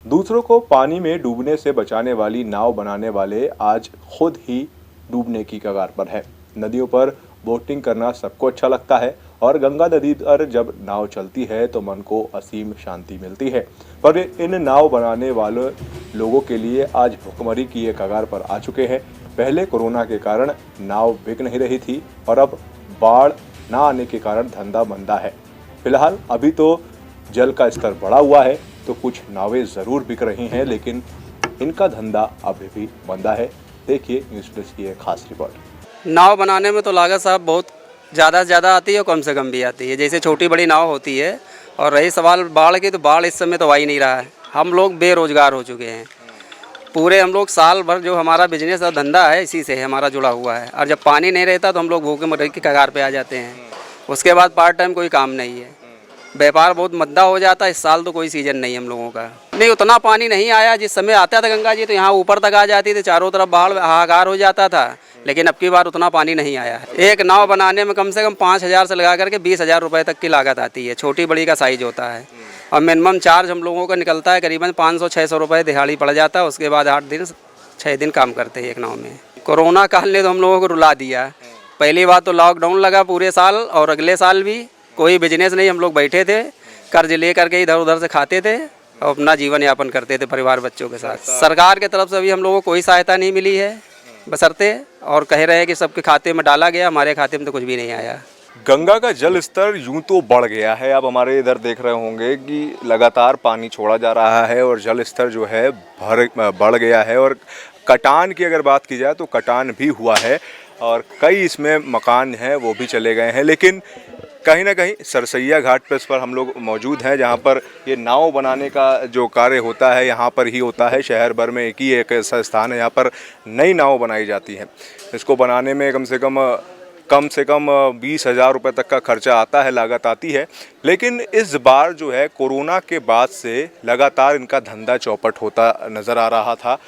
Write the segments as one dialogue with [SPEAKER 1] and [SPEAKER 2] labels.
[SPEAKER 1] दूसरों को पानी में डूबने से बचाने वाली नाव बनाने वाले आज खुद ही डूबने की कगार पर है। नदियों पर बोटिंग करना सबको अच्छा लगता है और गंगा नदी पर जब नाव चलती है तो मन को असीम शांति मिलती है। पर इन नाव बनाने वाले लोगों के लिए आज भुखमरी की ये कगार पर आ चुके हैं। पहले कोरोना के कारण नाव बिक नहीं रही थी और अब बाढ़ ना आने के कारण धंधा मंदा है। फिलहाल अभी तो जल का स्तर बढ़ा हुआ है तो कुछ नावें जरूर बिक रही हैं, लेकिन इनका धंधा अभी भी मंदा है। देखिए न्यूज़ प्लस की एक खास रिपोर्ट।
[SPEAKER 2] नाव बनाने में तो लागत साहब बहुत ज़्यादा से ज़्यादा आती है और कम से कम भी आती है। जैसे छोटी बड़ी नाव होती है। और रही सवाल बाढ़ की, तो बाढ़ इस समय तो आ ही नहीं रहा है। हम लोग बेरोजगार हो चुके हैं पूरे। हम लोग साल भर जो हमारा बिजनेस और धंधा है इसी से हमारा जुड़ा हुआ है, और जब पानी नहीं रहता तो हम लोग भूखे मरने की कगार पे आ जाते हैं। उसके बाद पार्ट टाइम कोई काम नहीं है, व्यापार बहुत मंदा हो जाता है। इस साल तो कोई सीजन नहीं हम लोगों का। नहीं, उतना पानी नहीं आया। जिस समय आता था गंगा जी तो यहाँ ऊपर तक आ जाती थी, चारों तरफ बाढ़ हाहाकार हो जाता था। लेकिन अब की बार उतना पानी नहीं आया है। एक नाव बनाने में कम से कम 5,000 से लगा करके 20,000 रुपये तक की लागत आती है। छोटी बड़ी का साइज होता है और मिनिमम चार्ज हम लोगों का निकलता है करीबन 500-600 रुपये दिहाड़ी पड़ जाता है। उसके बाद 8-6 दिन काम करते हैं एक नाव में। कोरोना काल ने तो हम लोगों को रुला दिया। पहली बात तो लॉकडाउन लगा पूरे साल, और अगले साल भी कोई बिजनेस नहीं। हम लोग बैठे थे, कर्ज ले करके इधर उधर से खाते थे और अपना जीवन यापन करते थे परिवार बच्चों के साथ। सरकार की तरफ से अभी हम लोगों को कोई सहायता नहीं मिली है बशर्ते, और कह रहे हैं कि सबके खाते में डाला गया। हमारे खाते में तो कुछ भी नहीं आया।
[SPEAKER 1] गंगा का जल स्तर यूं तो बढ़ गया है। अब हमारे इधर देख रहे होंगे कि लगातार पानी छोड़ा जा रहा है और जल स्तर जो है बढ़ गया है। और कटान की अगर बात की जाए तो कटान भी हुआ है और कई इसमें मकान हैं वो भी चले गए हैं। लेकिन कहीं ना कहीं सरसैया घाट पर इस पर हम लोग मौजूद हैं, जहाँ पर ये नाव बनाने का जो कार्य होता है यहाँ पर ही होता है। शहर भर में एक ऐसा स्थान है यहाँ पर नई नाव बनाई जाती है। इसको बनाने में कम से कम 20,000 रुपये तक का खर्चा आता है, लागत आती है। लेकिन इस बार जो है कोरोना के बाद से लगातार इनका धंधा चौपट होता नज़र आ रहा था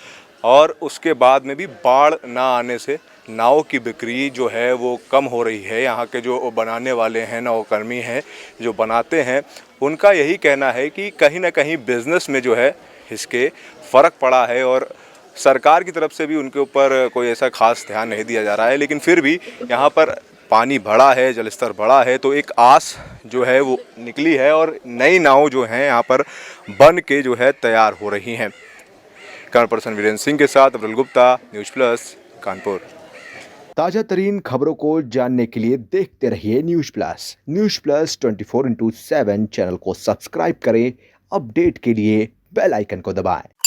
[SPEAKER 1] और उसके बाद में भी बाढ़ ना आने से नाव की बिक्री जो है वो कम हो रही है। यहाँ के जो बनाने वाले हैं, नौकर्मी हैं जो बनाते हैं, उनका यही कहना है कि कहीं ना कहीं बिज़नेस में जो है इसके फ़र्क पड़ा है और सरकार की तरफ से भी उनके ऊपर कोई ऐसा खास ध्यान नहीं दिया जा रहा है। लेकिन फिर भी यहाँ पर पानी बढ़ा है, जल स्तर बढ़ा है, तो एक आस जो है वो निकली है और नई नाव जो हैं यहाँ पर बन के जो है तैयार हो रही हैं। कैमरा पर्सन वीरेंद्र सिंह के साथ अब्दुल गुप्ता, न्यूज़ प्लस, कानपुर। ताज़ा तरीन खबरों को जानने के लिए देखते रहिए न्यूज़ प्लस 24/7 चैनल को सब्सक्राइब करें। अपडेट के लिए बेल आइकन को दबाएं।